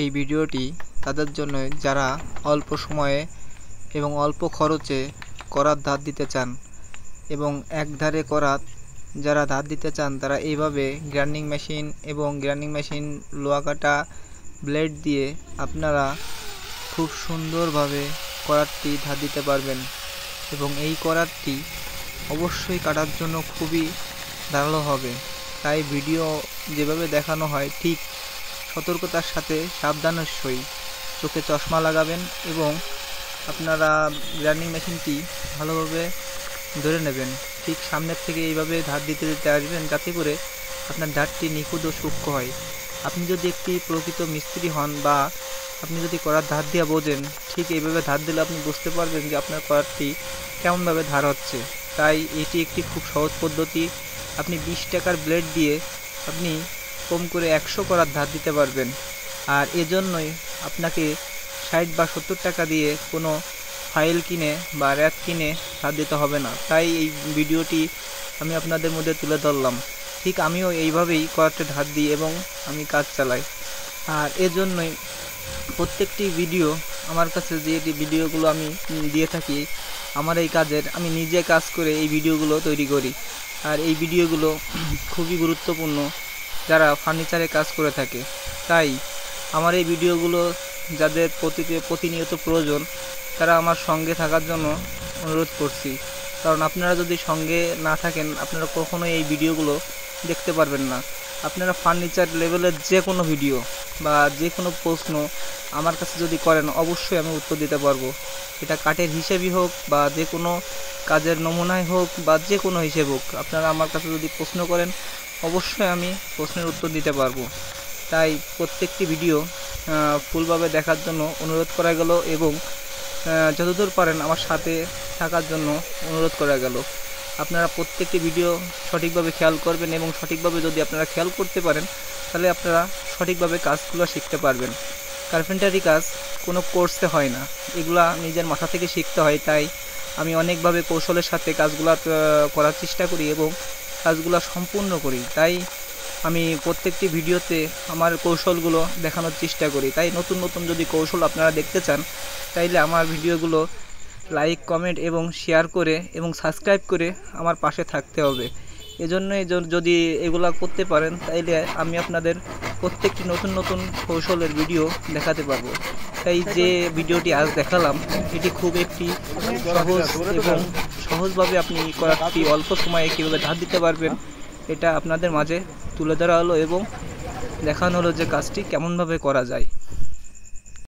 এই ভিডিওটি তাদের জন্য যারা অল্প সময়ে এবং অল্প খরচে করাত ধার দিতে চান এবং একধারে করাত যারা ধার দিতে চান তারা এইভাবে গ্রাইন্ডিং মেশিন এবং গ্রাইন্ডিং মেশিন লোহা কাটা ব্লেড দিয়ে আপনারা খুব সুন্দরভাবে করাতটি ধার দিতে পারবেন এবং এই করাতটি অবশ্যই কাটার জন্য খুবই ধারালো হবে। তাই ভিডিও যেভাবে দেখানো হয় ঠিক সতর্কতার সাথে সাবধানের সহিত চোখে চশমা লাগাবেন এবং আপনারা গ্রাইন্ডিং মেশিনটি ভালোভাবে ধরে নেবেন। ঠিক সামনের থেকে এইভাবে ধার দিতে দিতে আসবেন যাতে করে আপনার ধারটি নিখুঁত ও সূক্ষ্ম হয়। আপনি যদি একটি প্রকৃত মিস্ত্রি হন বা আপনি যদি করাত ধার দিয়ে বোঝেন, ঠিক এইভাবে ধার দিলে আপনি বুঝতে পারবেন যে আপনার করাতটি কেমনভাবে ধার হচ্ছে। তাই এটি একটি খুব সহজ পদ্ধতি। আপনি 20 টাকার ব্লেড দিয়ে আপনি কম করে 100 করাত ধার দিতে পারবেন। আর এজন্যই আপনাকে 60 বা 70 টাকা দিয়ে কোনো ফাইল কিনে বা র্যাক কিনে ধার দিতে হবে না। তাই এই ভিডিওটি আমি আপনাদের মধ্যে তুলে ধরলাম। ঠিক আমিও এইভাবেই করাতে ধার দিই এবং আমি কাজ চালাই। আর এজন্যই প্রত্যেকটি ভিডিও আমার কাছে যে ভিডিওগুলো আমি দিয়ে থাকি আমার এই কাজের, আমি নিজে কাজ করে এই ভিডিওগুলো তৈরি করি। আর এই ভিডিওগুলো খুবই গুরুত্বপূর্ণ যারা ফার্নিচারে কাজ করে থাকে। তাই আমার এই ভিডিওগুলো যাদের প্রতিনিয়ত প্রয়োজন তারা আমার সঙ্গে থাকার জন্য অনুরোধ করছি। কারণ আপনারা যদি সঙ্গে না থাকেন আপনারা কখনোই এই ভিডিওগুলো দেখতে পারবেন না। আপনারা ফার্নিচার লেভেলের যে কোনো ভিডিও বা যে কোনো প্রশ্ন আমার কাছে যদি করেন অবশ্যই আমি উত্তর দিতে পারবো। এটা কাঠের হিসেবই হোক বা যে কোনো কাজের নমুনায় হোক বা যে কোনো হিসেব হোক, আপনারা আমার কাছে যদি প্রশ্ন করেন অবশ্যই আমি প্রশ্নের উত্তর দিতে পারবো। তাই প্রত্যেকটি ভিডিও ফুলভাবে দেখার জন্য অনুরোধ করা গেল এবং যতদূর পারেন আমার সাথে থাকার জন্য অনুরোধ করা গেল। আপনারা প্রত্যেকটি ভিডিও সঠিকভাবে খেয়াল করবেন এবং সঠিকভাবে যদি আপনারা খেয়াল করতে পারেন তাহলে আপনারা সঠিকভাবে কাজগুলো শিখতে পারবেন। কার্পেন্টারি কাজ কোনো কোর্সে হয় না, এগুলা নিজের মাথা থেকে শিখতে হয়। তাই আমি অনেকভাবে কৌশলের সাথে কাজগুলো করার চেষ্টা করি এবং কাজগুলো সম্পূর্ণ করি। তাই আমি প্রত্যেকটি ভিডিওতে আমার কৌশলগুলো দেখানোর চেষ্টা করি। তাই নতুন নতুন যদি কৌশল আপনারা দেখতে চান তাইলে আমার ভিডিওগুলো লাইক, কমেন্ট এবং শেয়ার করে এবং সাবস্ক্রাইব করে আমার পাশে থাকতে হবে। এজন্যই যদি এগুলা করতে পারেন তাইলে আমি আপনাদের প্রত্যেকটি নতুন নতুন কৌশলের ভিডিও দেখাতে পারবো। তাই যে ভিডিওটি আজ দেখালাম এটি খুব একটি সহজ এবং সহজভাবে আপনি করাতটি অল্প সময়ে কীভাবে ধার দিতে পারবেন এটা আপনাদের মাঝে তুলে ধরা হলো এবং দেখানো হলো যে কাজটি কেমনভাবে করা যায়।